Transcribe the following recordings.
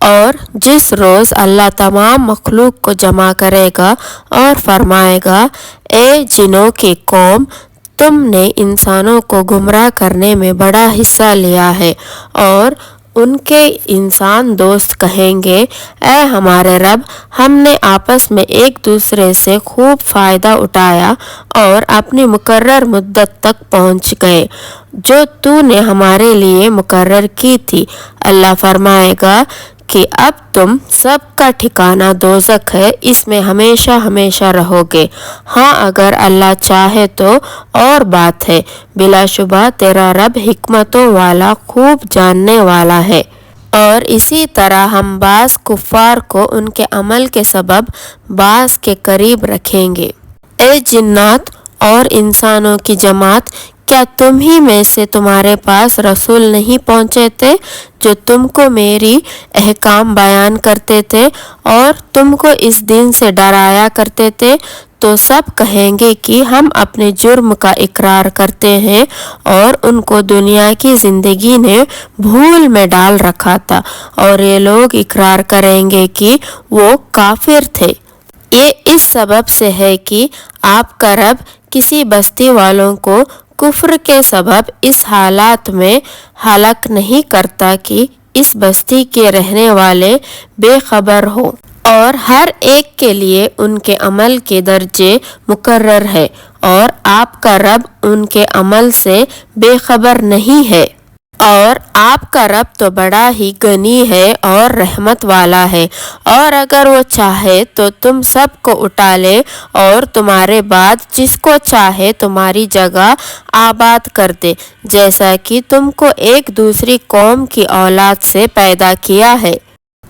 اور جس روز اللہ تمام مخلوق کو جمع کرے گا اور فرمائے گا، اے جنوں کی قوم، تم نے انسانوں کو گمراہ کرنے میں بڑا حصہ لیا ہے، اور ان کے انسان دوست کہیں گے، اے ہمارے رب، ہم نے آپس میں ایک دوسرے سے خوب فائدہ اٹھایا اور اپنی مقرر مدت تک پہنچ گئے جو تو نے ہمارے لیے مقرر کی تھی۔ اللہ فرمائے گا کہ اب تم سب کا ٹھکانہ دوزخ ہے، اس میں ہمیشہ ہمیشہ رہو گے۔ ہاں اگر اللہ چاہے تو اور بات ہے، بلا شبہ تیرا رب حکمتوں والا، خوب جاننے والا ہے۔ اور اسی طرح ہم بعض کفار کو ان کے عمل کے سبب بعض کے قریب رکھیں گے۔ اے جنات اور انسانوں کی جماعت، کیا تم ہی میں سے تمہارے پاس رسول نہیں پہنچے تھے جو تم کو میری احکام بیان کرتے تھے اور تم کو اس دن سے ڈرایا کرتے تھے؟ تو سب کہیں گے کہ ہم اپنے جرم کا اقرار کرتے ہیں اور ان کو دنیا کی زندگی نے بھول میں ڈال رکھا تھا، اور یہ لوگ اقرار کریں گے کہ وہ کافر تھے۔ یہ اس سبب سے ہے کہ آپ کا رب کسی بستی والوں کو کفر کے سبب اس حالات میں ہلاک نہیں کرتا کہ اس بستی کے رہنے والے بے خبر ہوں، اور ہر ایک کے لیے ان کے عمل کے درجے مقرر ہے، اور آپ کا رب ان کے عمل سے بے خبر نہیں ہے۔ اور آپ کا رب تو بڑا ہی غنی ہے اور رحمت والا ہے، اور اگر وہ چاہے تو تم سب کو اٹھا لے اور تمہارے بعد جس کو چاہے تمہاری جگہ آباد کر دے، جیسا کہ تم کو ایک دوسری قوم کی اولاد سے پیدا کیا ہے۔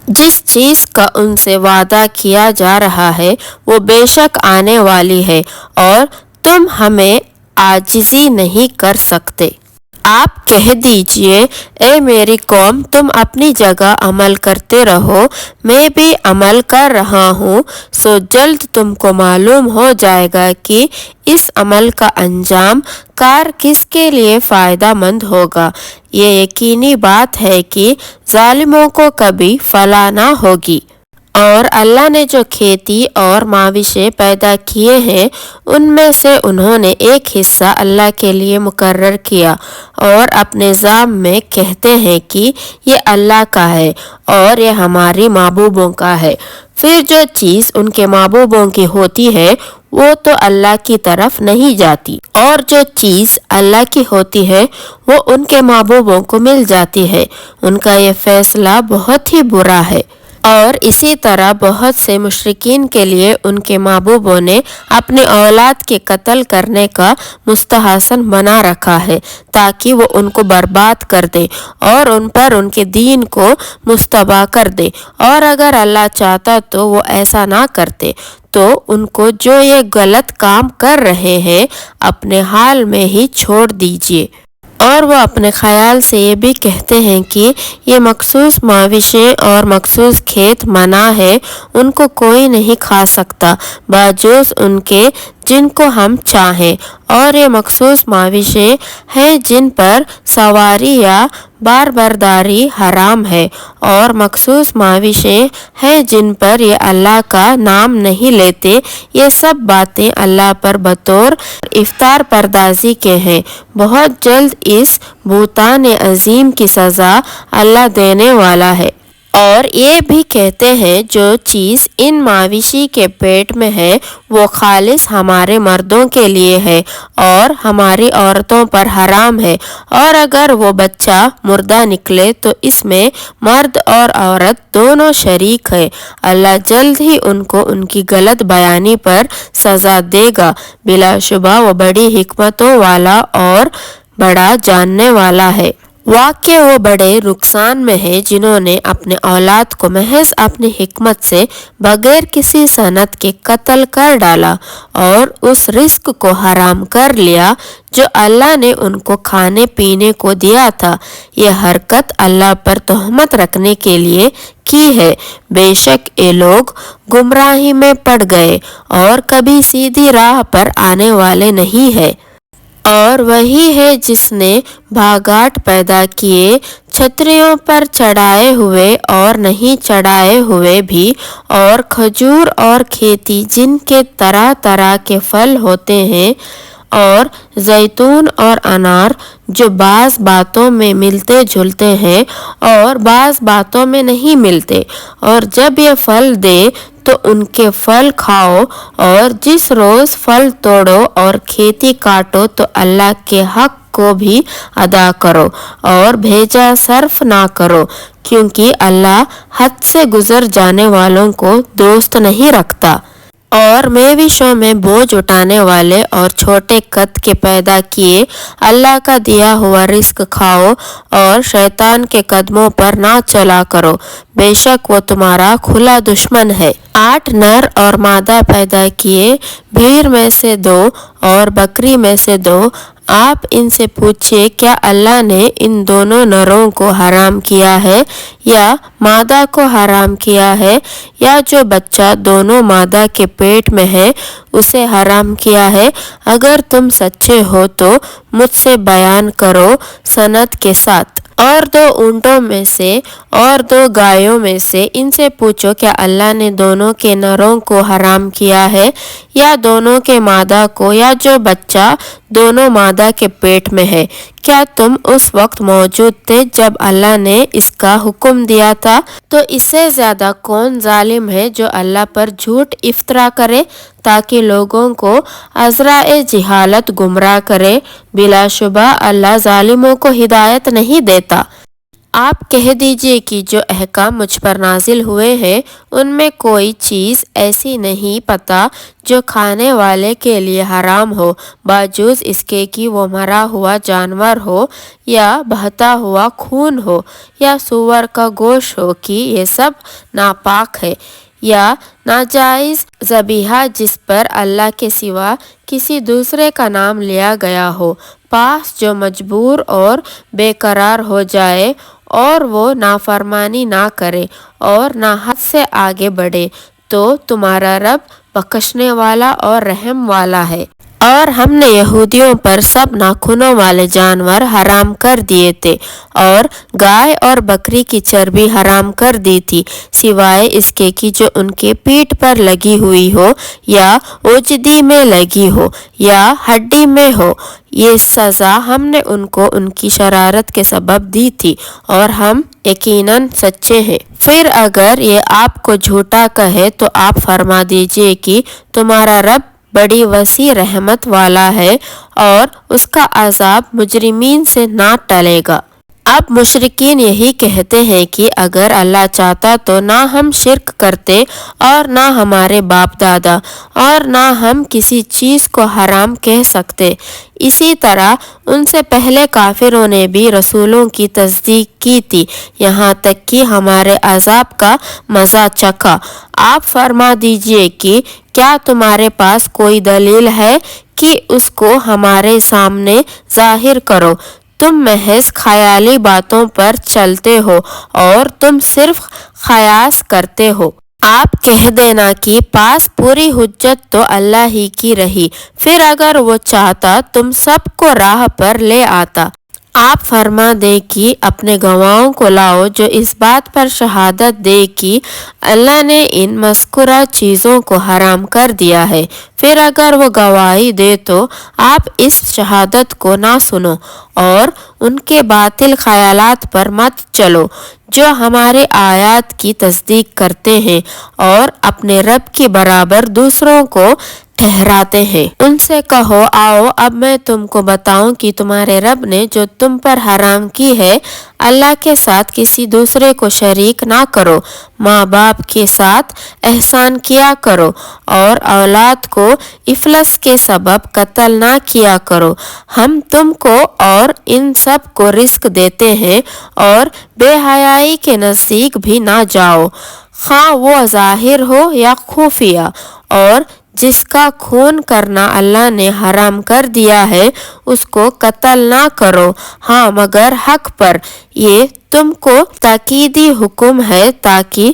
جس چیز کا ان سے وعدہ کیا جا رہا ہے وہ بے شک آنے والی ہے، اور تم ہمیں عاجزی نہیں کر سکتے۔ آپ کہہ دیجئے، اے میری قوم، تم اپنی جگہ عمل کرتے رہو، میں بھی عمل کر رہا ہوں، سو جلد تم کو معلوم ہو جائے گا کہ اس عمل کا انجام کار کس کے لیے فائدہ مند ہوگا۔ یہ یقینی بات ہے کہ ظالموں کو کبھی فلاح نہ ہوگی۔ اور اللہ نے جو کھیتی اور مویشی پیدا کیے ہیں ان میں سے انہوں نے ایک حصہ اللہ کے لیے مقرر کیا اور اپنے ذام میں کہتے ہیں کہ یہ اللہ کا ہے اور یہ ہماری محبوبوں کا ہے۔ پھر جو چیز ان کے محبوبوں کی ہوتی ہے وہ تو اللہ کی طرف نہیں جاتی، اور جو چیز اللہ کی ہوتی ہے وہ ان کے محبوبوں کو مل جاتی ہے۔ ان کا یہ فیصلہ بہت ہی برا ہے۔ اور اسی طرح بہت سے مشرکین کے لیے ان کے محبوبوں نے اپنے اولاد کے قتل کرنے کا مستحسن بنا رکھا ہے تاکہ وہ ان کو برباد کر دے اور ان پر ان کے دین کو مستباح کر دے، اور اگر اللہ چاہتا تو وہ ایسا نہ کرتے۔ تو ان کو جو یہ غلط کام کر رہے ہیں اپنے حال میں ہی چھوڑ دیجیے۔ اور وہ اپنے خیال سے یہ بھی کہتے ہیں کہ یہ مخصوص مویشی اور مخصوص کھیت منع ہے، ان کو کوئی نہیں کھا سکتا باجوز ان کے جن کو ہم چاہیں، اور یہ مخصوص مویشی ہیں جن پر سواری یا باربرداری حرام ہے، اور مخصوص مویشی ہیں جن پر یہ اللہ کا نام نہیں لیتے۔ یہ سب باتیں اللہ پر بطور افطار پردازی کے ہیں۔ بہت جلد اس بہتان عظیم کی سزا اللہ دینے والا ہے۔ اور یہ بھی کہتے ہیں جو چیز ان مویشی کے پیٹ میں ہے وہ خالص ہمارے مردوں کے لیے ہے اور ہماری عورتوں پر حرام ہے، اور اگر وہ بچہ مردہ نکلے تو اس میں مرد اور عورت دونوں شریک ہے۔ اللہ جلد ہی ان کو ان کی غلط بیانی پر سزا دے گا، بلا شبہ وہ بڑی حکمتوں والا اور بڑا جاننے والا ہے۔ واقع وہ بڑے نقصان میں ہے جنہوں نے اپنے اولاد کو محض اپنی حکمت سے بغیر کسی صنعت کے قتل کر ڈالا اور اس رزق کو حرام کر لیا جو اللہ نے ان کو کھانے پینے کو دیا تھا۔ یہ حرکت اللہ پر تہمت رکھنے کے لیے کی ہے۔ بے شک یہ لوگ گمراہی میں پڑ گئے اور کبھی سیدھی راہ پر آنے والے نہیں ہے۔ اور وہی ہے جس نے باغات پیدا کیے، چھتریوں پر چڑھائے ہوئے اور نہیں چڑھائے ہوئے بھی، اور کھجور اور کھیتی جن کے طرح طرح کے پھل ہوتے ہیں، اور زیتون اور انار جو بعض باتوں میں ملتے جلتے ہیں اور بعض باتوں میں نہیں ملتے، اور جب یہ پھل دے تو ان کے پھل کھاؤ، اور جس روز پھل توڑو اور کھیتی کاٹو تو اللہ کے حق کو بھی ادا کرو اور بھیجا صرف نہ کرو، کیونکہ اللہ حد سے گزر جانے والوں کو دوست نہیں رکھتا۔ اور مویشیوں میں بوجھ اٹھانے والے اور چھوٹے قد کے پیدا کیے، اللہ کا دیا ہوا رزق کھاؤ اور شیطان کے قدموں پر نہ چلا کرو، بے شک وہ تمہارا کھلا دشمن ہے۔ 8 نر اور مادہ پیدا کیے، بھیڑ میں سے 2 اور بکری میں سے 2۔ آپ ان سے پوچھئے کیا اللہ نے ان دونوں نروں کو حرام کیا ہے یا مادہ کو حرام کیا ہے، یا جو بچہ دونوں مادہ کے پیٹ میں ہے اسے حرام کیا ہے؟ اگر تم سچے ہو تو مجھ سے بیان کرو سند کے ساتھ۔ اور 2 اونٹوں میں سے اور 2 گایوں میں سے ان سے پوچھو کیا اللہ نے دونوں کے نروں کو حرام کیا ہے یا دونوں کے مادہ کو، یا جو بچہ دونوں مادہ کے پیٹ میں ہے؟ کیا تم اس وقت موجود تھے جب اللہ نے اس کا حکم دیا تھا؟ تو اس سے زیادہ کون ظالم ہے جو اللہ پر جھوٹ افطرا کرے تاکہ لوگوں کو عذرائے جہالت گمراہ کرے؟ بلا شبہ اللہ ظالموں کو ہدایت نہیں دیتا۔ آپ کہہ دیجئے کہ جو احکام مجھ پر نازل ہوئے ہیں ان میں کوئی چیز ایسی نہیں پتہ جو کھانے والے کے لیے حرام ہو، باوجود اس کے کہ وہ مرا ہوا جانور ہو یا بہتا ہوا خون ہو یا سور کا گوشت ہو، کہ یہ سب ناپاک ہے، یا ناجائز ذبیحہ جس پر اللہ کے سوا کسی دوسرے کا نام لیا گیا ہو، پاس جو مجبور اور بے قرار ہو جائے اور وہ نافرمانی نہ کرے اور نہ حد سے آگے بڑھے، تو تمہارا رب بخشنے والا اور رحم والا ہے۔ اور ہم نے یہودیوں پر سب ناخنوں والے جانور حرام کر دیے تھے، اور گائے اور بکری کی چربی حرام کر دی تھی، سوائے اس کے کہ جو ان کے پیٹھ پر لگی ہوئی ہو یا اوجدی میں لگی ہو یا ہڈی میں ہو۔ یہ سزا ہم نے ان کو ان کی شرارت کے سبب دی تھی، اور ہم یقیناً سچے ہیں۔ پھر اگر یہ آپ کو جھوٹا کہے تو آپ فرما دیجئے کہ تمہارا رب بڑی وسیع رحمت والا ہے، اور اس کا عذاب مجرمین سے نہ ٹلے گا۔ اب مشرکین یہی کہتے ہیں کہ اگر اللہ چاہتا تو نہ ہم شرک کرتے اور نہ ہمارے باپ دادا، اور نہ ہم کسی چیز کو حرام کہہ سکتے۔ اسی طرح ان سے پہلے کافروں نے بھی رسولوں کی تصدیق کی تھی، یہاں تک کہ ہمارے عذاب کا مزہ چکھا۔ آپ فرما دیجئے کہ کیا تمہارے پاس کوئی دلیل ہے کہ اس کو ہمارے سامنے ظاہر کرو؟ تم محض خیالی باتوں پر چلتے ہو اور تم صرف قیاس کرتے ہو۔ آپ کہہ دینا کہ پاس پوری حجت تو اللہ ہی کی رہی، پھر اگر وہ چاہتا تم سب کو راہ پر لے آتا۔ آپ فرما دے کہ اپنے گواہوں کو لاؤ جو اس بات پر شہادت دے کہ اللہ نے ان مذکورہ چیزوں کو حرام کر دیا ہے، پھر اگر وہ گواہی دے تو آپ اس شہادت کو نہ سنو اور ان کے باطل خیالات پر مت چلو جو ہمارے آیات کی تصدیق کرتے ہیں اور اپنے رب کے برابر دوسروں کو ٹھہراتے ہیں۔ ان سے کہو آؤ اب میں تم کو بتاؤں کہ تمہارے رب نے جو تم پر حرام کی ہے، اللہ کے ساتھ کسی دوسرے کو شریک نہ کرو، ماں باپ کے ساتھ احسان کیا کرو، اور اولاد کو افلس کے سبب قتل نہ کیا کرو۔ ہم تم کو اور ان سب کو رزق دیتے ہیں، اور بے حیائی کے نزدیک بھی نہ جاؤ، خواہ وہ ظاہر ہو یا خفیہ، اور جس کا خون کرنا اللہ نے حرام کر دیا ہے اس کو قتل نہ کرو، ہاں مگر حق پر۔ یہ تم کو تاکیدی حکم ہے تاکہ